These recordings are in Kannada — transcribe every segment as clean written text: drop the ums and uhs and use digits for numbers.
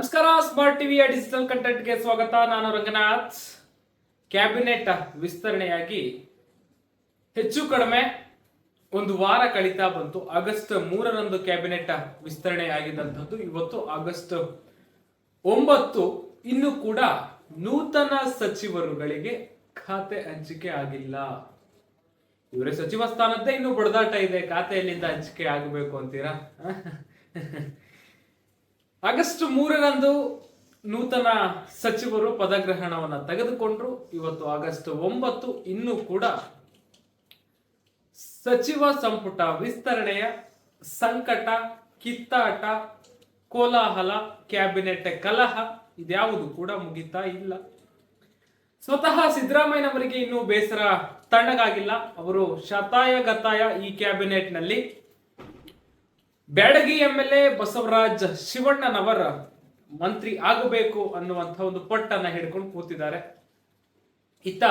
ನಮಸ್ಕಾರ. ಸ್ಮಾರ್ಟ್ ಟಿವಿಯ ಡಿಜಿಟಲ್ ಕಂಟೆಂಟ್ಗೆ ಸ್ವಾಗತ. ನಾನು ರಂಗನಾಥ್. ಕ್ಯಾಬಿನೆಟ್ ವಿಸ್ತರಣೆಯಾಗಿ ಹೆಚ್ಚು ಕಡಿಮೆ ಒಂದು ವಾರ ಕಳೀತಾ ಬಂತು. ಆಗಸ್ಟ್ 3ರಂದು ಕ್ಯಾಬಿನೆಟ್ ವಿಸ್ತರಣೆಯಾಗಿದ್ದಂಥದ್ದು. ಇವತ್ತು ಆಗಸ್ಟ್ 9. ಇನ್ನು ಕೂಡ ನೂತನ ಸಚಿವರುಗಳಿಗೆ ಖಾತೆ ಹಂಚಿಕೆ ಆಗಿಲ್ಲ. ಇವರೇ ಸಚಿವ ಸ್ಥಾನದ್ದೇ ಇನ್ನು ಬಡದಾಟ ಇದೆ. ಖಾತೆಯಲ್ಲಿಂದ ಹಂಚಿಕೆ ಆಗಬೇಕು ಅಂತೀರಾ? ಆಗಸ್ಟ್ 3ರಂದು ನೂತನ ಸಚಿವರು ಪದಗ್ರಹಣವನ್ನು ತೆಗೆದುಕೊಂಡ್ರು. ಇವತ್ತು ಆಗಸ್ಟ್ 9. ಇನ್ನೂ ಕೂಡ ಸಚಿವ ಸಂಪುಟ ವಿಸ್ತರಣೆಯ ಸಂಕಟ, ಕಿತ್ತಾಟ, ಕೋಲಾಹಲ, ಕ್ಯಾಬಿನೆಟ್ ಕಲಹ ಇದ್ಯಾವುದು ಕೂಡ ಮುಗಿತಾ ಇಲ್ಲ. ಸ್ವತಃ ಸಿದ್ದರಾಮಯ್ಯನವರಿಗೆ ಇನ್ನೂ ಬೇಸರ ತಣ್ಣಗಾಗಿಲ್ಲ. ಅವರು ಶತಾಯಗತಾಯ ಈ ಕ್ಯಾಬಿನೆಟ್ ನಲ್ಲಿ ಬ್ಯಾಡಗಿ MLA ಬಸವರಾಜ್ ಶಿವಣ್ಣನವರ ಮಂತ್ರಿ ಆಗಬೇಕು ಅನ್ನುವಂಥ ಒಂದು ಪಟ್ಟನ್ನ ಹಿಡ್ಕೊಂಡು ಕೂತಿದ್ದಾರೆ. ಇತ್ತ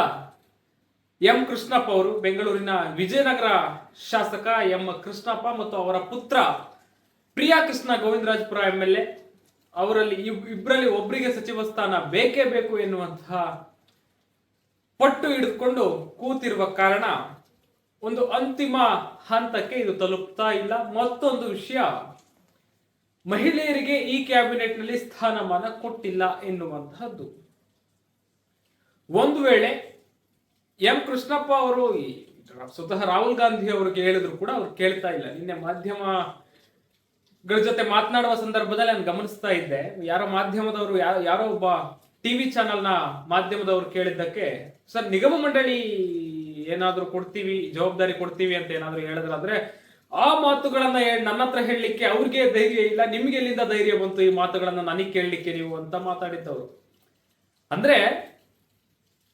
ಎಂ ಕೃಷ್ಣಪ್ಪ ಅವರು ಬೆಂಗಳೂರಿನ ವಿಜಯನಗರ ಶಾಸಕ ಎಂ ಕೃಷ್ಣಪ್ಪ ಮತ್ತು ಅವರ ಪುತ್ರ ಪ್ರಿಯಾ ಕೃಷ್ಣ ಗೋವಿಂದರಾಜಪುರ MLA ಅವರಲ್ಲಿ ಇಬ್ಬರಲ್ಲಿ ಒಬ್ಬರಿಗೆ ಸಚಿವ ಸ್ಥಾನ ಬೇಕೇ ಬೇಕು ಎನ್ನುವಂತಹ ಪಟ್ಟು ಹಿಡಿದುಕೊಂಡು ಕೂತಿರುವ ಕಾರಣ ಒಂದು ಅಂತಿಮ ಹಂತಕ್ಕೆ ಇದು ತಲುಪ್ತಾ ಇಲ್ಲ. ಮತ್ತೊಂದು ವಿಷಯ, ಮಹಿಳೆಯರಿಗೆ ಈ ಕ್ಯಾಬಿನೆಟ್ ನಲ್ಲಿ ಸ್ಥಾನಮಾನ ಕೊಟ್ಟಿಲ್ಲ ಎನ್ನುವಂತಹದ್ದು. ಒಂದು ವೇಳೆ ಎಂ ಕೃಷ್ಣಪ್ಪ ಅವರು ಸ್ವತಃ ರಾಹುಲ್ ಗಾಂಧಿ ಅವರಿಗೆ ಹೇಳಿದ್ರು ಕೂಡ ಅವ್ರು ಕೇಳ್ತಾ ಇಲ್ಲ. ನಿನ್ನೆ ಮಾಧ್ಯಮಗಳ ಜೊತೆ ಮಾತನಾಡುವ ಸಂದರ್ಭದಲ್ಲಿ ನಾನು ಗಮನಿಸ್ತಾ ಇದ್ದೆ, ಯಾರೋ ಮಾಧ್ಯಮದವರು ಯಾರೋ ಒಬ್ಬ ಟಿವಿ ಚಾನೆಲ್ನ ಮಾಧ್ಯಮದವರು ಕೇಳಿದ್ದಕ್ಕೆ, ಸರ್ ನಿಗಮ ಮಂಡಳಿ ಏನಾದ್ರೂ ಕೊಡ್ತೀವಿ, ಜವಾಬ್ದಾರಿ ಕೊಡ್ತೀವಿ ಅಂತ ಏನಾದ್ರೂ ಹೇಳಿದ್ರಾದ್ರೆ ಆ ಮಾತುಗಳನ್ನ ನನ್ನ ಹತ್ರ ಹೇಳಲಿಕ್ಕೆ ಅವ್ರಿಗೆ ಧೈರ್ಯ ಇಲ್ಲ, ನಿಮ್ಗೆ ಎಲ್ಲಿಂದ ಧೈರ್ಯ ಬಂತು ಈ ಮಾತುಗಳನ್ನ ನನಗೆ ಕೇಳಲಿಕ್ಕೆ ನೀವು ಅಂತ ಮಾತಾಡಿದ್ದವರು. ಅಂದ್ರೆ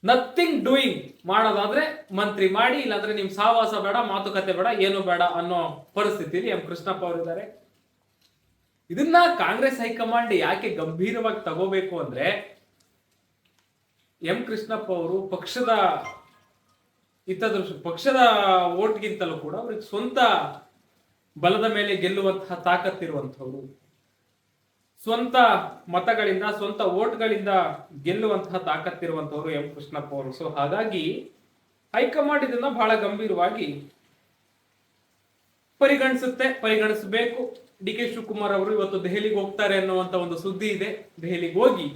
ನಥಿಂಗ್ ಡೂಯಿಂಗ್ ಮಾಡೋದಾದ್ರೆ ಮಂತ್ರಿ ಮಾಡಿ, ಇಲ್ಲಾಂದ್ರೆ ನಿಮ್ ಸಾವಾಸ ಬೇಡ, ಮಾತುಕತೆ ಬೇಡ, ಏನು ಬೇಡ ಅನ್ನೋ ಪರಿಸ್ಥಿತಿಯಲ್ಲಿ ಎಂ ಕೃಷ್ಣಪ್ಪ ಅವರಿದ್ದಾರೆ. ಇದನ್ನ ಕಾಂಗ್ರೆಸ್ ಹೈಕಮಾಂಡ್ ಯಾಕೆ ಗಂಭೀರವಾಗಿ ತಗೋಬೇಕು ಅಂದ್ರೆ, ಎಂ ಕೃಷ್ಣಪ್ಪ ಅವರು ಪಕ್ಷದ ಓಟ್ಗಿಂತಲೂ ಕೂಡ ಅವ್ರಿಗೆ ಸ್ವಂತ ಬಲದ ಮೇಲೆ ಗೆಲ್ಲುವಂತಹ ತಾಕತ್ತಿರುವಂತಹವರು, ಸ್ವಂತ ಮತಗಳಿಂದ, ಸ್ವಂತ ಓಟ್ಗಳಿಂದ ಗೆಲ್ಲುವಂತಹ ತಾಕತ್ತಿರುವಂತಹವರು ಎಂ ಕೃಷ್ಣಪ್ಪ ಅವರು. ಸೊ ಹಾಗಾಗಿ ಹೈಕಮಾಂಡ್ ಇದನ್ನ ಬಹಳ ಗಂಭೀರವಾಗಿ ಪರಿಗಣಿಸಬೇಕು. DK ಶಿವಕುಮಾರ್ ಅವರು ಇವತ್ತು ದೆಹಲಿಗೆ ಹೋಗ್ತಾರೆ ಅನ್ನುವಂತ ಒಂದು ಸುದ್ದಿ ಇದೆ. ದೆಹಲಿಗೆ ಹೋಗಿ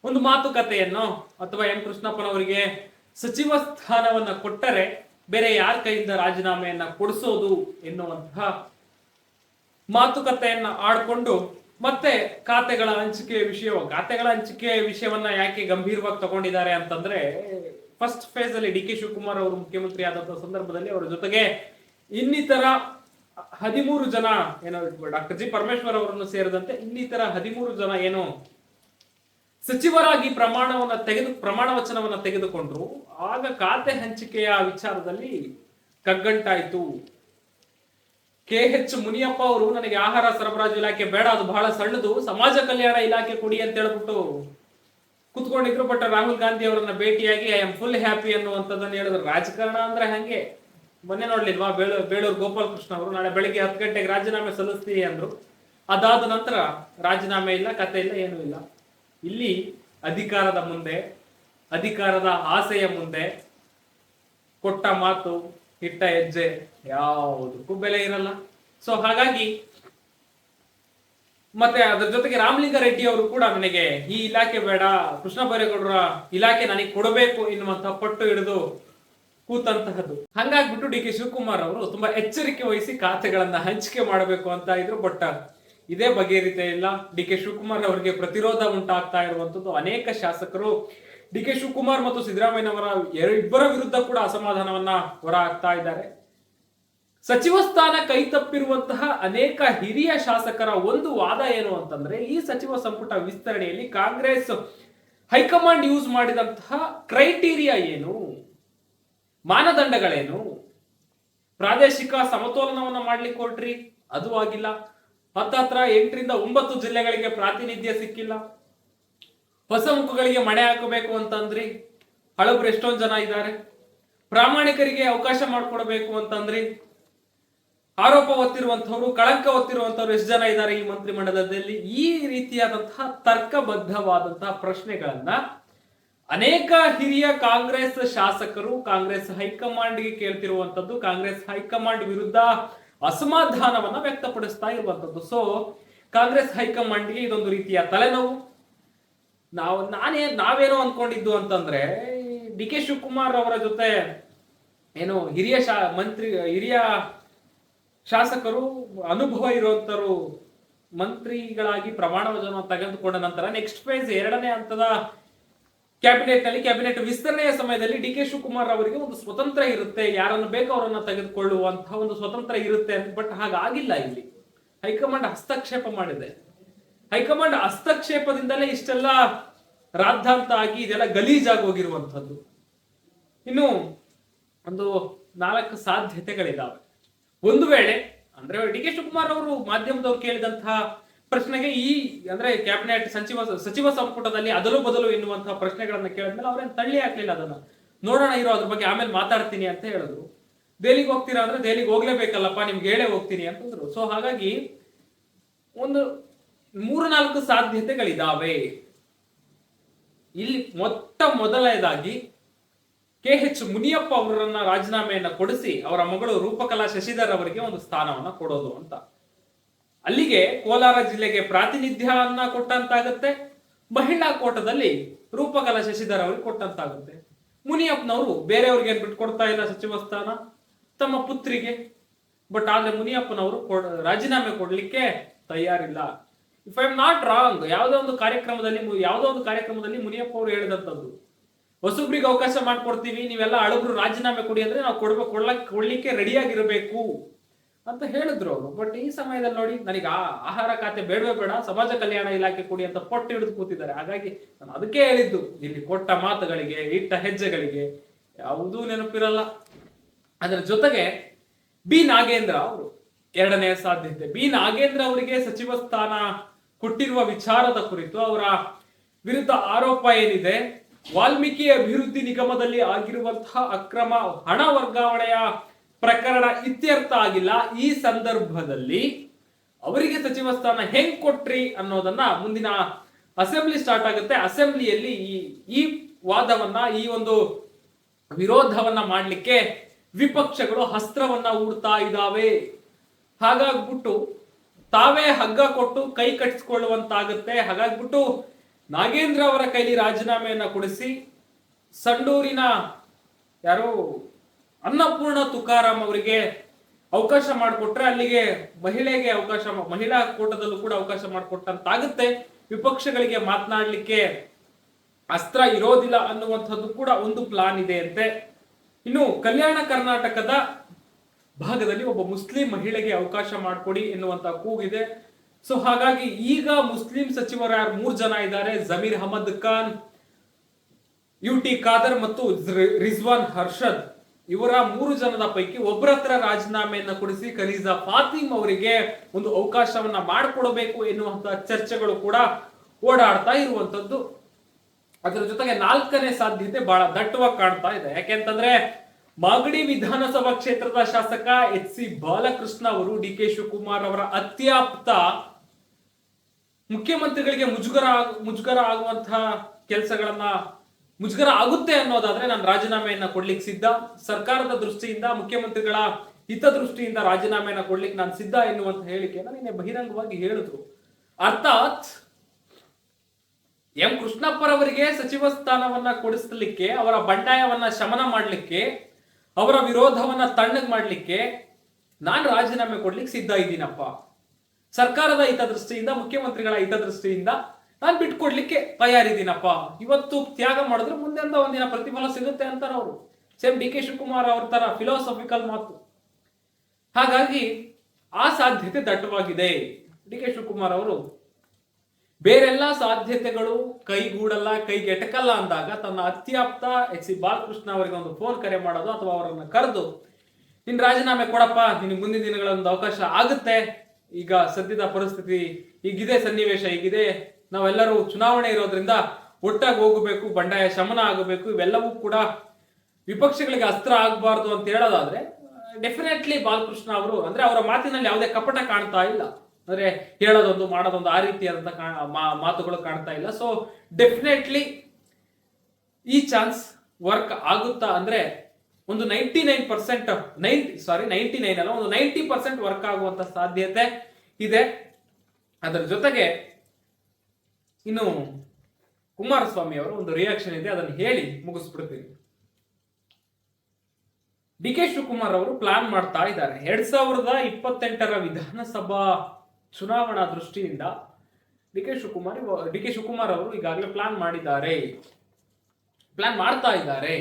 ಒಂದು ಮಾತುಕತೆಯನ್ನು ಅಥವಾ ಎಂ ಕೃಷ್ಣಪ್ಪನವರಿಗೆ ಸಚಿವ ಸ್ಥಾನವನ್ನ ಕೊಟ್ಟರೆ ಬೇರೆ ಯಾರ ಕೈಯಿಂದ ರಾಜೀನಾಮೆಯನ್ನ ಕೊಡಿಸೋದು ಎನ್ನುವಂತಹ ಮಾತುಕತೆಯನ್ನ ಆಡ್ಕೊಂಡು ಮತ್ತೆ ಖಾತೆಗಳ ಹಂಚಿಕೆ ವಿಷಯವನ್ನ ಯಾಕೆ ಗಂಭೀರವಾಗಿ ತಗೊಂಡಿದ್ದಾರೆ ಅಂತಂದ್ರೆ, ಫಸ್ಟ್ ಫೇಸ್ ಅಲ್ಲಿ DK ಶಿವಕುಮಾರ್ ಅವರು ಮುಖ್ಯಮಂತ್ರಿ ಆದಂತಹ ಸಂದರ್ಭದಲ್ಲಿ ಅವರ ಜೊತೆಗೆ ಇನ್ನಿತರ 13 ಜನ ಡಾಕ್ಟರ್ ಜಿ ಪರಮೇಶ್ವರ್ ಅವರನ್ನು ಸೇರಿದಂತೆ ಇನ್ನಿತರ 13 ಜನ ಸಚಿವರಾಗಿ ಪ್ರಮಾಣ ವಚನವನ್ನ ತೆಗೆದುಕೊಂಡ್ರು. ಆಗ ಖಾತೆ ಹಂಚಿಕೆಯ ವಿಚಾರದಲ್ಲಿ ಕಗ್ಗಂಟಾಯ್ತು. KH ಮುನಿಯಪ್ಪ ಅವರು ನನಗೆ ಆಹಾರ ಸರಬರಾಜು ಇಲಾಖೆ ಬೇಡ, ಅದು ಬಹಳ ಸಣ್ಣದು, ಸಮಾಜ ಕಲ್ಯಾಣ ಇಲಾಖೆ ಕೊಡಿ ಅಂತ ಹೇಳ್ಬಿಟ್ಟು ಕುತ್ಕೊಂಡಿದ್ರು. ಬಟ್ ರಾಹುಲ್ ಗಾಂಧಿ ಅವರನ್ನ ಭೇಟಿಯಾಗಿ ಐ ಆಮ್ ಫುಲ್ ಹ್ಯಾಪಿ ಅನ್ನುವಂಥದ್ದನ್ನು ಹೇಳಿದ್ರು. ರಾಜಕಾರಣ ಅಂದ್ರೆ ಹಂಗೆ. ಮೊನ್ನೆ ನೋಡ್ಲಿಲ್ವಾ, ಬೇಳೂರು ಗೋಪಾಲಕೃಷ್ಣ ಅವರು ನಾಳೆ ಬೆಳಿಗ್ಗೆ 10 ಗಂಟೆಗೆ ರಾಜೀನಾಮೆ ಸಲ್ಲಿಸ್ತೀವಿ ಅಂದ್ರು. ಅದಾದ ನಂತರ ರಾಜೀನಾಮೆ ಇಲ್ಲ, ಕತೆ ಇಲ್ಲ, ಏನೂ ಇಲ್ಲ. ಇಲ್ಲಿ ಅಧಿಕಾರದ ಮುಂದೆ, ಅಧಿಕಾರದ ಆಸೆಯ ಮುಂದೆ ಕೊಟ್ಟ ಮಾತು, ಇಟ್ಟ ಹೆಜ್ಜೆ ಯಾವುದಕ್ಕೂ ಬೆಲೆ ಇರಲ್ಲ. ಸೊ ಹಾಗಾಗಿ ಮತ್ತೆ ಅದ್ರ ಜೊತೆಗೆ ರಾಮಲಿಂಗಾರೆಡ್ಡಿ ಅವರು ಕೂಡ ನನಗೆ ಈ ಇಲಾಖೆ ಬೇಡ, ಕೃಷ್ಣ ಬೈರೇಗೌಡರ ಇಲಾಖೆ ನನಗೆ ಕೊಡಬೇಕು ಎನ್ನುವಂತಹ ಪಟ್ಟು ಹಿಡಿದು ಕೂತಂತಹದ್ದು. ಹಂಗಾಗ್ಬಿಟ್ಟು DK ಶಿವಕುಮಾರ್ ಅವರು ತುಂಬಾ ಎಚ್ಚರಿಕೆ ವಹಿಸಿ ಖಾತೆಗಳನ್ನ ಹಂಚಿಕೆ ಮಾಡಬೇಕು ಅಂತ ಇದ್ರು. ಬಟ್ ಇದೇ ಬಗೆಹರಿತಾ ಇಲ್ಲ. DK ಶಿವಕುಮಾರ್ ಅವರಿಗೆ ಪ್ರತಿರೋಧ ಉಂಟಾಗ್ತಾ ಇರುವಂತದ್ದು. ಅನೇಕ ಶಾಸಕರು DK ಶಿವಕುಮಾರ್ ಮತ್ತು ಸಿದ್ದರಾಮಯ್ಯನವರ ಇಬ್ಬರ ವಿರುದ್ಧ ಕೂಡ ಅಸಮಾಧಾನವನ್ನ ಹೊರ ಹಾಕ್ತಾ ಇದ್ದಾರೆ. ಸಚಿವ ಸ್ಥಾನ ಕೈ ತಪ್ಪಿರುವಂತಹ ಅನೇಕ ಹಿರಿಯ ಶಾಸಕರ ಒಂದು ವಾದ ಏನು ಅಂತಂದ್ರೆ, ಈ ಸಚಿವ ಸಂಪುಟ ವಿಸ್ತರಣೆಯಲ್ಲಿ ಕಾಂಗ್ರೆಸ್ ಹೈಕಮಾಂಡ್ ಯೂಸ್ ಮಾಡಿದಂತಹ ಕ್ರೈಟೀರಿಯಾ ಏನು, ಮಾನದಂಡಗಳೇನು, ಪ್ರಾದೇಶಿಕ ಸಮತೋಲನವನ್ನ ಮಾಡ್ಲಿಕ್ಕೆ ಹೊರಟ್ರಿ, ಅದು ಆಗಿಲ್ಲ. ಹತ್ತತ್ರ 8ರಿಂದ 9 ಜಿಲ್ಲೆಗಳಿಗೆ ಪ್ರಾತಿನಿಧ್ಯ ಸಿಕ್ಕಿಲ್ಲ. ಹೊಸ ಮುಖಗಳಿಗೆ ಮಣೆ ಹಾಕಬೇಕು ಅಂತಂದ್ರಿ, ಹಳಬ್ರು ಎಷ್ಟೊಂದು ಜನ ಇದ್ದಾರೆ. ಪ್ರಾಮಾಣಿಕರಿಗೆ ಅವಕಾಶ ಮಾಡಿಕೊಡಬೇಕು ಅಂತಂದ್ರಿ, ಆರೋಪ ಹೊತ್ತಿರುವಂತವ್ರು, ಕಳಂಕ ಹೊತ್ತಿರುವಂತವ್ರು ಎಷ್ಟು ಜನ ಇದ್ದಾರೆ ಈ ಮಂತ್ರಿಮಂಡಲದಲ್ಲಿ? ಈ ರೀತಿಯಾದಂತಹ ತರ್ಕಬದ್ಧವಾದಂತಹ ಪ್ರಶ್ನೆಗಳನ್ನ ಅನೇಕ ಹಿರಿಯ ಕಾಂಗ್ರೆಸ್ ಶಾಸಕರು ಕಾಂಗ್ರೆಸ್ ಹೈಕಮಾಂಡ್ಗೆ ಕೇಳ್ತಿರುವಂತದ್ದು, ಕಾಂಗ್ರೆಸ್ ಹೈಕಮಾಂಡ್ ವಿರುದ್ಧ ಅಸಮಾಧಾನವನ್ನ ವ್ಯಕ್ತಪಡಿಸ್ತಾ ಇರುವಂತದ್ದು. ಸೊ ಕಾಂಗ್ರೆಸ್ ಹೈಕಮಾಂಡ್ಗೆ ಇದೊಂದು ರೀತಿಯ ತಲೆನೋವು. ನಾವೇನೋ ಅನ್ಕೊಂಡಿದ್ದು ಅಂತಂದ್ರೆ ಡಿ ಕೆ ಶಿವಕುಮಾರ್ ಅವರ ಜೊತೆ ಏನು ಹಿರಿಯ ಶಾಸಕರು, ಅನುಭವ ಇರುವಂತರು ಮಂತ್ರಿಗಳಾಗಿ ಪ್ರಮಾಣ ವಚನ ತೆಗೆದುಕೊಂಡ ನಂತರ ನೆಕ್ಸ್ಟ್ ಫೇಸ್ 2ನೇ ಹಂತದ ಕ್ಯಾಬಿನೆಟ್ ವಿಸ್ತರಣೆಯ ಸಮಯದಲ್ಲಿ ಡಿ ಕೆ ಶಿವಕುಮಾರ್ ಅವರಿಗೆ ಒಂದು ಸ್ವತಂತ್ರ ಇರುತ್ತೆ, ಯಾರನ್ನು ಬೇಕೋ ಅವರನ್ನ ತೆಗೆದುಕೊಳ್ಳುವಂತಹ ಒಂದು ಸ್ವತಂತ್ರ ಇರುತ್ತೆ. ಬಟ್ ಹಾಗಾಗಿಲ್ಲ. ಇಲ್ಲಿ ಹೈಕಮಾಂಡ್ ಹಸ್ತಕ್ಷೇಪ ಮಾಡಿದೆ. ಹೈಕಮಾಂಡ್ ಹಸ್ತಕ್ಷೇಪದಿಂದಲೇ ಇಷ್ಟೆಲ್ಲ ರಾದ್ಧಾಂತ ಆಗಿ ಇದೆಲ್ಲ ಗಲೀಜಾಗಿ ಹೋಗಿರುವಂತದ್ದು. ಇನ್ನು ಒಂದು 4 ಸಾಧ್ಯತೆಗಳಿದಾವೆ. ಒಂದು ವೇಳೆ ಅಂದ್ರೆ ಡಿ ಕೆ ಶಿವಕುಮಾರ್ ಅವರು ಮಾಧ್ಯಮದವ್ರು ಕೇಳಿದಂತಹ ಪ್ರಶ್ನೆಗೆ ಅಂದ್ರೆ ಕ್ಯಾಬಿನೆಟ್ ಸಚಿವ ಸಂಪುಟದಲ್ಲಿ ಅದಲು ಬದಲು ಎನ್ನುವಂತಹ ಪ್ರಶ್ನೆಗಳನ್ನ ಕೇಳಿದ್ಮೇಲೆ ಅವ್ರೇನು ತಳ್ಳಿ ಹಾಕ್ಲಿಲ್ಲ. ಅದನ್ನ ನೋಡೋಣ ಇರೋ ಅದ್ರ ಬಗ್ಗೆ ಆಮೇಲೆ ಮಾತಾಡ್ತೀನಿ ಅಂತ ಹೇಳಿದ್ರು. ದೆಹಲಿಗೆ ಹೋಗ್ತೀರಾ ಅಂದ್ರೆ ದೆಹಲಿಗೆ ಹೋಗ್ಲೇಬೇಕಲ್ಲಪ್ಪ, ನಿಮ್ಗೆ ಹೇಳೇ ಹೋಗ್ತೀನಿ ಅಂತಂದ್ರು. ಸೊ ಹಾಗಾಗಿ ಒಂದು 3-4 ಸಾಧ್ಯತೆಗಳಿದಾವೆ. ಇಲ್ಲಿ ಮೊದಲನೇದಾಗಿ KH ಮುನಿಯಪ್ಪ ಅವರನ್ನ ರಾಜೀನಾಮೆಯನ್ನ ಕೊಡಿಸಿ ಅವರ ಮಗಳು ರೂಪಕಲಾ ಶಶಿಧರ್ ಅವರಿಗೆ ಒಂದು ಸ್ಥಾನವನ್ನ ಕೊಡೋದು ಅಂತ. ಅಲ್ಲಿಗೆ ಕೋಲಾರ ಜಿಲ್ಲೆಗೆ ಪ್ರಾತಿನಿಧ್ಯವನ್ನ ಕೊಟ್ಟಂತಾಗುತ್ತೆ. ಮಹಿಳಾ ಕೋಟದಲ್ಲಿ ರೂಪಕಲಾ ಶಶಿಧರ್ ಅವರಿಗೆ ಕೊಟ್ಟಂತಾಗುತ್ತೆ. ಮುನಿಯಪ್ಪನವರು ಬೇರೆಯವ್ರಿಗೆ ಏನ್ ಬಿಟ್ಕೊಡ್ತಾ ಇಲ್ಲ ಸಚಿವ ಸ್ಥಾನ, ತಮ್ಮ ಪುತ್ರಿಗೆ. ಬಟ್ ಆದ್ರೆ ಮುನಿಯಪ್ಪನವರು ರಾಜೀನಾಮೆ ಕೊಡ್ಲಿಕ್ಕೆ ತಯಾರಿಲ್ಲ. If I am not wrong, ಯಾವುದೋ ಒಂದು ಕಾರ್ಯಕ್ರಮದಲ್ಲಿ ಮುನಿಯಪ್ಪ ಅವರು ಹೇಳಿದಂತದ್ದು, ಹೊಸಬ್ರಿಗೆ ಅವಕಾಶ ಮಾಡ್ಕೊಡ್ತೀವಿ, ನೀವೆಲ್ಲ ಹಳಬ್ರು ರಾಜೀನಾಮೆ ಕೊಡಿ ಅಂದ್ರೆ ನಾವು ಕೊಡ್ಲಿಕ್ಕೆ ರೆಡಿಯಾಗಿರ್ಬೇಕು ಅಂತ ಹೇಳಿದ್ರು ಅವರು. ಬಟ್ ಈ ಸಮಯದಲ್ಲಿ ನೋಡಿ, ನನಗೆ ಆಹಾರ ಖಾತೆ ಬೇಡವೇ ಬೇಡ, ಸಮಾಜ ಕಲ್ಯಾಣ ಇಲಾಖೆ ಕೊಡಿ ಅಂತ ಪೊಟ್ಟು ಹಿಡಿದು ಕೂತಿದ್ದಾರೆ. ಹಾಗಾಗಿ ನಾನು ಅದಕ್ಕೆ ಹೇಳಿದ್ದು, ಇಲ್ಲಿ ಕೊಟ್ಟ ಮಾತುಗಳಿಗೆ ಇಟ್ಟ ಹೆಜ್ಜೆಗಳಿಗೆ ಯಾವುದೂ ನೆನಪಿರಲ್ಲ. ಅದರ ಜೊತೆಗೆ ಬಿ ನಾಗೇಂದ್ರ ಅವರು 2ನೇ ಸಾಧ್ಯತೆ. ಬಿ ನಾಗೇಂದ್ರ ಅವರಿಗೆ ಸಚಿವ ಸ್ಥಾನ ಕೊಟ್ಟಿರುವ ವಿಚಾರದ ಕುರಿತು ಅವರ ವಿರುದ್ಧ ಆರೋಪ ಏನಿದೆ, ವಾಲ್ಮೀಕಿ ಅಭಿವೃದ್ಧಿ ನಿಗಮದಲ್ಲಿ ಆಗಿರುವಂತಹ ಅಕ್ರಮ ಹಣ ವರ್ಗಾವಣೆಯ ಪ್ರಕರಣ ಇತ್ಯರ್ಥ ಆಗಿಲ್ಲ. ಈ ಸಂದರ್ಭದಲ್ಲಿ ಅವರಿಗೆ ಸಚಿವ ಸ್ಥಾನ ಹೆಂಗ್ ಕೊಟ್ರಿ ಅನ್ನೋದನ್ನ ಮುಂದಿನ ಅಸೆಂಬ್ಲಿ ಸ್ಟಾರ್ಟ್ ಆಗುತ್ತೆ. ಅಸೆಂಬ್ಲಿಯಲ್ಲಿ ಈ ವಾದವನ್ನ, ಈ ಒಂದು ವಿರೋಧವನ್ನ ಮಾಡ್ಲಿಕ್ಕೆ ವಿಪಕ್ಷಗಳು ಅಸ್ತ್ರವನ್ನ ಹೂಡ್ತಾ ಇದ್ದಾವೆ. ಹಾಗಾಗ್ಬಿಟ್ಟು ತಾವೇ ಹಗ್ಗ ಕೊಟ್ಟು ಕೈ ಕಟ್ಟಿಸ್ಕೊಳ್ಳುವಂತಾಗುತ್ತೆ. ಹಾಗಾಗ್ಬಿಟ್ಟು ನಾಗೇಂದ್ರ ಅವರ ಕೈಲಿ ರಾಜೀನಾಮೆಯನ್ನ ಕೊಡಿಸಿ ಸಂಡೂರಿನ ಅನ್ನಪೂರ್ಣ ತುಕಾರಾಮ್ ಅವರಿಗೆ ಅವಕಾಶ ಮಾಡಿಕೊಟ್ರೆ ಅಲ್ಲಿಗೆ ಮಹಿಳಾ ಕೋಟದಲ್ಲೂ ಕೂಡ ಅವಕಾಶ ಮಾಡಿಕೊಟ್ಟಂತಾಗುತ್ತೆ. ವಿಪಕ್ಷಗಳಿಗೆ ಮಾತನಾಡ್ಲಿಕ್ಕೆ ಅಸ್ತ್ರ ಇರೋದಿಲ್ಲ ಅನ್ನುವಂಥದ್ದು ಕೂಡ ಒಂದು ಪ್ಲಾನ್ ಇದೆ ಅಂತೆ. ಇನ್ನು ಕಲ್ಯಾಣ ಕರ್ನಾಟಕದ ಭಾಗದಲ್ಲಿ ಒಬ್ಬ ಮುಸ್ಲಿಂ ಮಹಿಳೆಗೆ ಅವಕಾಶ ಮಾಡಿಕೊಡಿ ಎನ್ನುವಂತ ಕೂಗಿದೆ. ಸೊ ಹಾಗಾಗಿ ಈಗ ಮುಸ್ಲಿಂ ಸಚಿವರು 3 ಜನ ಇದ್ದಾರೆ. ಜಮೀರ್ ಅಹಮದ್ ಖಾನ್, UT ಖಾದರ್ ಮತ್ತು ರಿಜ್ವಾನ್ ಅರ್ಷದ್. ಇವರ 3 ಜನದ ಪೈಕಿ ಒಬ್ಬರ ಹತ್ರ ರಾಜೀನಾಮೆಯನ್ನ ಕೊಡಿಸಿ ಖಲೀಜಾ ಫಾತಿಮ್ ಅವರಿಗೆ ಒಂದು ಅವಕಾಶವನ್ನ ಮಾಡಿಕೊಡಬೇಕು ಎನ್ನುವಂತಹ ಚರ್ಚೆಗಳು ಕೂಡ ಓಡಾಡ್ತಾ ಇರುವಂತದ್ದು. ಅದರ ಜೊತೆಗೆ 4ನೇ ಸಾಧ್ಯತೆ ಬಹಳ ದಟ್ಟವಾಗಿ ಕಾಣ್ತಾ ಇದೆ. ಯಾಕೆಂತಂದ್ರೆ ಮಾಗಡಿ ವಿಧಾನಸಭಾ ಕ್ಷೇತ್ರದ ಶಾಸಕ HC ಬಾಲಕೃಷ್ಣ ಅವರು ಡಿ ಕೆ ಶಿವಕುಮಾರ್ ಅವರ ಅತ್ಯಾಪ್ತ. ಮುಖ್ಯಮಂತ್ರಿಗಳಿಗೆ ಮುಜುಗರ ಆಗುವಂತಹ ಕೆಲಸಗಳನ್ನ ಮುಜುಗರ ಆಗುತ್ತೆ ಅನ್ನೋದಾದ್ರೆ ನಾನು ರಾಜೀನಾಮೆಯನ್ನ ಕೊಡ್ಲಿಕ್ಕೆ ಸಿದ್ಧ, ಸರ್ಕಾರದ ದೃಷ್ಟಿಯಿಂದ ಮುಖ್ಯಮಂತ್ರಿಗಳ ಹಿತದೃಷ್ಟಿಯಿಂದ ರಾಜೀನಾಮೆಯನ್ನ ಕೊಡ್ಲಿಕ್ಕೆ ನಾನು ಸಿದ್ಧ ಎನ್ನುವಂತ ಹೇಳಿಕೆಯನ್ನ ನಿನ್ನೆ ಬಹಿರಂಗವಾಗಿ ಹೇಳಿದ್ರು. ಅರ್ಥಾತ್ ಎಂ ಕೃಷ್ಣಪ್ಪರವರಿಗೆ ಸಚಿವ ಸ್ಥಾನವನ್ನ ಕೊಡಿಸಲಿಕ್ಕೆ, ಅವರ ಬಂಡಾಯವನ್ನ ಶಮನ ಮಾಡ್ಲಿಕ್ಕೆ, ಅವರ ವಿರೋಧವನ್ನ ತಣ್ಣಗ್ ಮಾಡ್ಲಿಕ್ಕೆ ನಾನು ರಾಜೀನಾಮೆ ಕೊಡ್ಲಿಕ್ಕೆ ಸಿದ್ಧ ಇದ್ದೀನಪ್ಪ. ಸರ್ಕಾರದ ಹಿತದೃಷ್ಟಿಯಿಂದ, ಮುಖ್ಯಮಂತ್ರಿಗಳ ಹಿತದೃಷ್ಟಿಯಿಂದ ನಾನು ಬಿಟ್ಕೊಡ್ಲಿಕ್ಕೆ ತಯಾರಿದ್ದೀನಪ್ಪ. ಇವತ್ತು ತ್ಯಾಗ ಮಾಡಿದ್ರೆ ಮುಂದೆ ಒಂದಿನ ಪ್ರತಿಫಲ ಸಿಗುತ್ತೆ ಅಂತಾರೆ ಅವರು. ಸೇಮ್ ಡಿ ಕೆ ಶಿವಕುಮಾರ್ ಅವ್ರ ತರ ಫಿಲಾಸಫಿಕಲ್ ಮಾತು. ಹಾಗಾಗಿ ಆ ಸಾಧ್ಯತೆ ದಟ್ಟವಾಗಿದೆ. ಡಿ ಕೆ ಶಿವಕುಮಾರ್ ಅವರು ಬೇರೆಲ್ಲ ಸಾಧ್ಯತೆಗಳು ಕೈಗೂಡಲ್ಲ, ಕೈಗೆಟಕಲ್ಲ ಅಂದಾಗ ತನ್ನ ಅತ್ಯಾಪ್ತ HC ಬಾಲಕೃಷ್ಣ ಅವರಿಗೆ ಒಂದು ಫೋನ್ ಕರೆ ಮಾಡೋದು ಅಥವಾ ಅವರನ್ನ ಕರೆದು, ನಿನ್ ರಾಜೀನಾಮೆ ಕೊಡಪ್ಪ, ನಿನ್ ಮುಂದಿನ ದಿನಗಳೊಂದು ಅವಕಾಶ ಆಗುತ್ತೆ, ಈಗ ಸದ್ಯದ ಪರಿಸ್ಥಿತಿ ಈಗಿದೆ, ಸನ್ನಿವೇಶ ಈಗಿದೆ, ನಾವೆಲ್ಲರೂ ಚುನಾವಣೆ ಇರೋದ್ರಿಂದ ಒಟ್ಟಾಗಿ ಹೋಗಬೇಕು, ಬಂಡಾಯ ಶಮನ ಆಗಬೇಕು, ಇವೆಲ್ಲವೂ ಕೂಡ ವಿಪಕ್ಷಗಳಿಗೆ ಅಸ್ತ್ರ ಆಗಬಾರ್ದು ಅಂತ ಹೇಳೋದಾದ್ರೆ ಡೆಫಿನೆಟ್ಲಿ ಬಾಲಕೃಷ್ಣ ಅವರು ಅಂದ್ರೆ ಅವರ ಮಾತಿನಲ್ಲಿ ಯಾವುದೇ ಕಪಟ ಕಾಣ್ತಾ ಇಲ್ಲ. ಅಂದ್ರೆ ಹೇಳೋದೊಂದು ಮಾಡೋದೊಂದು ಆ ರೀತಿಯಾದಂತ ಮಾತುಗಳು ಕಾಣ್ತಾ ಇಲ್ಲ. ಸೊ ಡೆಫಿನೆಟ್ಲಿ ಈ ಚಾನ್ಸ್ ವರ್ಕ್ ಆಗುತ್ತಾ ಅಂದ್ರೆ ಒಂದು 99% 99 ಅಲ್ಲ, ಒಂದು 90% ವರ್ಕ್ ಆಗುವಂತ ಸಾಧ್ಯತೆ ಇದೆ. ಅದರ ಜೊತೆಗೆ ಇನ್ನು ಕುಮಾರಸ್ವಾಮಿ ಅವರ ಒಂದು ರಿಯಾಕ್ಷನ್ ಇದೆ, ಅದನ್ನು ಹೇಳಿ ಮುಗಿಸ್ಬಿಡ್ತೀನಿ. ಡಿ ಕೆ ಶಿವಕುಮಾರ್ ಅವರು ಪ್ಲಾನ್ ಮಾಡ್ತಾ ಇದ್ದಾರೆ 2028ರ ವಿಧಾನಸಭಾ ಚುನಾವಣಾ ದೃಷ್ಟಿಯಿಂದ. ಡಿ ಕೆ ಶಿವಕುಮಾರ್ ಅವರು ಈಗಾಗಲೇ ಪ್ಲಾನ್ ಮಾಡ್ತಾ ಇದ್ದಾರೆ.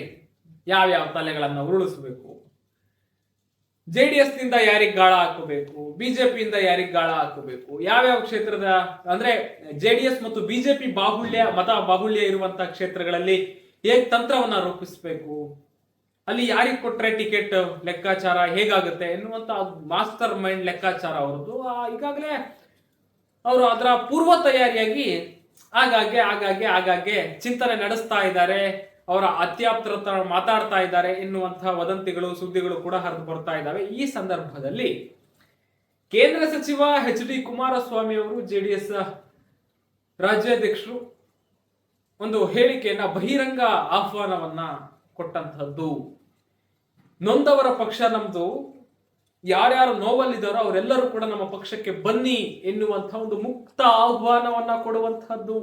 ಯಾವ್ಯಾವ ತಲೆಗಳನ್ನ ಉರುಳಿಸಬೇಕು, ಜೆಡಿಎಸ್ ನಿಂದ ಯಾರಿಗೆ ಗಾಳ ಹಾಕಬೇಕು, ಬಿಜೆಪಿಯಿಂದ ಯಾರಿಗೆ ಗಾಳ ಹಾಕಬೇಕು, ಯಾವ್ಯಾವ ಕ್ಷೇತ್ರದ ಅಂದ್ರೆ ಜೆಡಿಎಸ್ ಮತ್ತು ಬಿಜೆಪಿ ಮತ ಬಾಹುಳ್ಯ ಇರುವಂತಹ ಕ್ಷೇತ್ರಗಳಲ್ಲಿ ಹೇಗೆ ತಂತ್ರವನ್ನ ರೂಪಿಸಬೇಕು, ಅಲ್ಲಿ ಯಾರಿಗೆ ಕೊಟ್ರೆ ಟಿಕೆಟ್ ಲೆಕ್ಕಾಚಾರ ಹೇಗಾಗುತ್ತೆ ಎನ್ನುವಂತ ಮಾಸ್ಟರ್ ಮೈಂಡ್ ಲೆಕ್ಕಾಚಾರ ಅವರದ್ದು. ಈಗಾಗಲೇ ಅವರು ಅದರ ಪೂರ್ವ ತಯಾರಿಯಾಗಿ ಆಗಾಗ್ಗೆ ಚಿಂತನೆ ನಡೆಸ್ತಾ ಇದ್ದಾರೆ. ಅವರ ಅತ್ಯಾಪ್ತರ ಹತ್ರ ಮಾತಾಡ್ತಾ ಇದ್ದಾರೆ ಎನ್ನುವಂತಹ ವದಂತಿಗಳು, ಸುದ್ದಿಗಳು ಕೂಡ ಹರಿದು ಬರ್ತಾ ಇದ್ದಾವೆ. ಈ ಸಂದರ್ಭದಲ್ಲಿ ಕೇಂದ್ರ ಸಚಿವ ಎಚ್ ಡಿ ಕುಮಾರಸ್ವಾಮಿ ಅವರು, ಜೆಡಿಎಸ್ ರಾಜ್ಯಾಧ್ಯಕ್ಷರು, ಒಂದು ಹೇಳಿಕೆಯನ್ನ, ಬಹಿರಂಗ ಆಹ್ವಾನವನ್ನ ಕೊಟ್ಟಂತಹದ್ದು. ನೊಂದವರ ಪಕ್ಷ ನಮ್ದು, ಯಾರ್ಯಾರು ನೋವಲ್ಲಿದ್ದಾರೋ ಅವರೆಲ್ಲರೂ ಕೂಡ ನಮ್ಮ ಪಕ್ಷಕ್ಕೆ ಬನ್ನಿ ಎನ್ನುವಂತಹ ಒಂದು ಮುಕ್ತ ಆಹ್ವಾನವನ್ನ ಕೊಡುವಂತಹದ್ದು.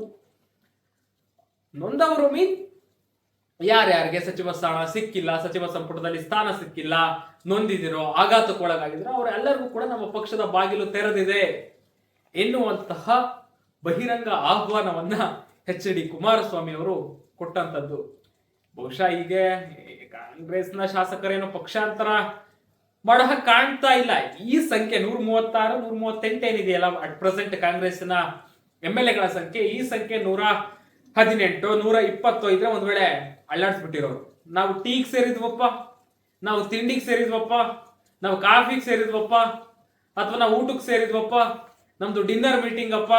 ನೊಂದವರು ಯಾರ್ಯಾರಿಗೆ ಸಚಿವ ಸ್ಥಾನ ಸಿಕ್ಕಿಲ್ಲ, ಸಚಿವ ಸಂಪುಟದಲ್ಲಿ ಸ್ಥಾನ ಸಿಕ್ಕಿಲ್ಲ, ನೊಂದಿದಿರೋ, ಆಘಾತಕ್ಕೊಳಗಾಗಿದ್ರು ಅವರೆಲ್ಲರಿಗೂ ಕೂಡ ನಮ್ಮ ಪಕ್ಷದ ಬಾಗಿಲು ತೆರೆದಿದೆ ಎನ್ನುವಂತಹ ಬಹಿರಂಗ ಆಹ್ವಾನವನ್ನ ಎಚ್ ಡಿ ಕುಮಾರಸ್ವಾಮಿ ಅವರು ಕೊಟ್ಟಂತದ್ದು. ಬಹುಶಃ ಈಗ ಕಾಂಗ್ರೆಸ್ನ ಶಾಸಕರೇನೋ ಪಕ್ಷಾಂತರ ಮಾಡೋ ಕಾಣ್ತಾ ಇಲ್ಲ. ಈ ಸಂಖ್ಯೆ 136, 138 ಏನಿದೆಯಲ್ಲ ಅಟ್ ಪ್ರೆಸೆಂಟ್ ಕಾಂಗ್ರೆಸ್ನ MLA ಗಳ ಸಂಖ್ಯೆ, ಈ ಸಂಖ್ಯೆ 118, 120 ಇದ್ರೆ ಒಂದ್ ವೇಳೆ ಅಳ್ಳಾಡ್ಸ್ಬಿಟ್ಟಿರೋರು. ನಾವು ಟೀಗೆ ಸೇರಿದ್ವಪ್ಪ, ನಾವು ತಿಂಡಿಗೆ ಸೇರಿದ್ವಪ್ಪ, ನಾವು ಕಾಫಿಗೆ ಸೇರಿದ್ವಪ್ಪ, ಅಥವಾ ನಾವು ಊಟಕ್ಕೆ ಸೇರಿದ್ವಪ್ಪ, ನಮ್ದು ಡಿನ್ನರ್ ಮೀಟಿಂಗ್ ಅಪ್ಪ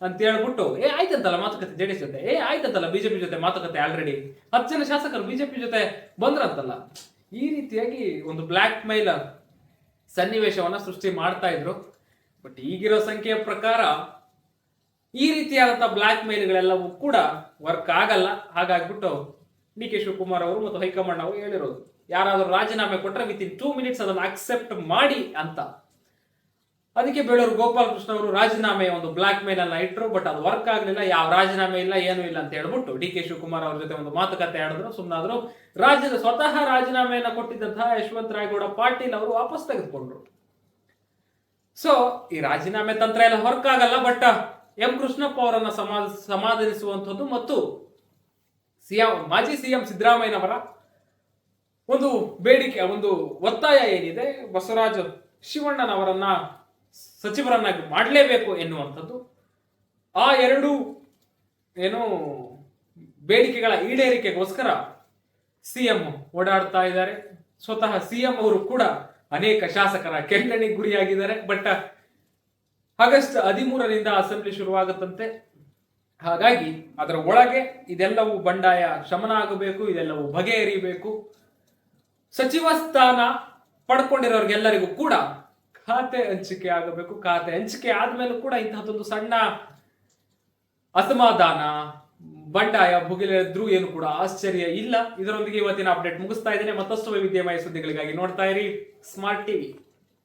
ಅಂತ ಹೇಳ್ಬಿಟ್ಟು ಆಯ್ತಂತಲ್ಲ ಮಾತುಕತೆ ಜೆಡಿಎಸ್ ಜೊತೆ, ಆಯ್ತಂತಲ್ಲ ಬಿಜೆಪಿ ಜೊತೆ ಮಾತುಕತೆ, ಆಲ್ರೆಡಿ 10 ಜನ ಶಾಸಕರು ಬಿಜೆಪಿ ಜೊತೆ ಬಂದ್ರಂತಲ್ಲ. ಈ ರೀತಿಯಾಗಿ ಒಂದು ಬ್ಲಾಕ್ ಮೇಲ್ ಸನ್ನಿವೇಶವನ್ನ ಸೃಷ್ಟಿ ಮಾಡ್ತಾ ಇದ್ರು. ಬಟ್ ಈಗಿರೋ ಸಂಖ್ಯೆಯ ಪ್ರಕಾರ ಈ ರೀತಿಯಾದಂತಹ ಬ್ಲಾಕ್ ಮೇಲ್ಗಳೆಲ್ಲವೂ ಕೂಡ ವರ್ಕ್ ಆಗಲ್ಲ. ಹಾಗಾಗ್ಬಿಟ್ಟು ಡಿ ಕೆ ಶಿವಕುಮಾರ್ ಅವರು ಮತ್ತು ಹೈಕಮಾಂಡ್ ಅವರು ಹೇಳಿರೋದು, ಯಾರಾದ್ರೂ ರಾಜೀನಾಮೆ ಕೊಟ್ರೆ ವಿತಿನ್ 2 minutes ಅದನ್ನು ಅಕ್ಸೆಪ್ಟ್ ಮಾಡಿ ಅಂತ. ಅದಕ್ಕೆ ಬೇಳೂರು ಗೋಪಾಲಕೃಷ್ಣ ಅವರು ರಾಜೀನಾಮೆ ಒಂದು ಬ್ಲಾಕ್ ಮೇಲ್ ಅನ್ನ ಇಟ್ಟರು. ಬಟ್ ಅದು ವರ್ಕ್ ಆಗ್ಲಿಲ್ಲ, ಯಾವ ರಾಜೀನಾಮೆ ಇಲ್ಲ, ಏನು ಇಲ್ಲ ಅಂತ ಹೇಳ್ಬಿಟ್ಟು ಡಿ ಕೆ ಶಿವಕುಮಾರ್ ಅವ್ರ ಜೊತೆ ಒಂದು ಮಾತುಕತೆ ಆಡಿದ್ರು, ಸುಮ್ಮನಾದ್ರು. ಸ್ವತಃ ರಾಜೀನಾಮೆಯನ್ನ ಕೊಟ್ಟಿದ್ದಂತಹ ಯಶವಂತರಾಯಗೌಡ ಪಾಟೀಲ್ ಅವರು ವಾಪಸ್ ತೆಗೆದುಕೊಂಡ್ರು. ಸೊ ಈ ರಾಜೀನಾಮೆ ತಂತ್ರ ಎಲ್ಲ ವರ್ಕ್ ಆಗಲ್ಲ. ಬಟ್ ಎಂ ಕೃಷ್ಣಪ್ಪ ಅವರನ್ನ ಸಮಾಧಾನಿಸುವಂಥದ್ದು ಮತ್ತು ಮಾಜಿ ಸಿಎಂ ಸಿದ್ದರಾಮಯ್ಯನವರ ಒಂದು ಬೇಡಿಕೆ, ಒಂದು ಒತ್ತಾಯ ಏನಿದೆ, ಬಸವರಾಜ ಶಿವಣ್ಣನವರನ್ನ ಸಚಿವರನ್ನಾಗಿ ಮಾಡಲೇಬೇಕು ಎನ್ನುವಂಥದ್ದು, ಆ ಎರಡು ಬೇಡಿಕೆಗಳ ಈಡೇರಿಕೆಗೋಸ್ಕರ ಸಿಎಂ ಓಡಾಡ್ತಾ ಇದ್ದಾರೆ. ಸ್ವತಃ ಸಿಎಂ ಅವರು ಕೂಡ ಅನೇಕ ಶಾಸಕರ ಕೆಂಗಣ್ಣಿಗೆ ಗುರಿಯಾಗಿದ್ದಾರೆ. ಬಟ್ ಆಗಸ್ಟ್ 13ರಿಂದ ಅಸೆಂಬ್ಲಿ ಶುರುವಾಗುತ್ತಂತೆ. ಹಾಗಾಗಿ ಅದರ ಒಳಗೆ ಇದೆಲ್ಲವೂ ಬಂಡಾಯ ಶಮನ ಆಗಬೇಕು, ಇದೆಲ್ಲವೂ ಬಗೆಹರಿಬೇಕು. ಸಚಿವ ಸ್ಥಾನ ಪಡ್ಕೊಂಡಿರೋರಿಗೆಲ್ಲರಿಗೂ ಕೂಡ ಖಾತೆ ಹಂಚಿಕೆ ಆಗಬೇಕು. ಖಾತೆ ಹಂಚಿಕೆ ಆದ್ಮೇಲೂ ಕೂಡ ಇಂತಹದ್ದೊಂದು ಸಣ್ಣ ಅಸಮಾಧಾನ, ಬಂಡಾಯ ಭುಗಿಲೆದ್ರೂ ಏನು ಕೂಡ ಆಶ್ಚರ್ಯ ಇಲ್ಲ. ಇದರೊಂದಿಗೆ ಇವತ್ತಿನ ಅಪ್ಡೇಟ್ ಮುಗಿಸ್ತಾ ಇದ್ದೇನೆ. ಮತ್ತಷ್ಟು ವೈವಿಧ್ಯಮಯ ಸುದ್ದಿಗಳಿಗಾಗಿ ನೋಡ್ತಾ ಇರಿ ಸ್ಮಾರ್ಟ್ ಟಿವಿ.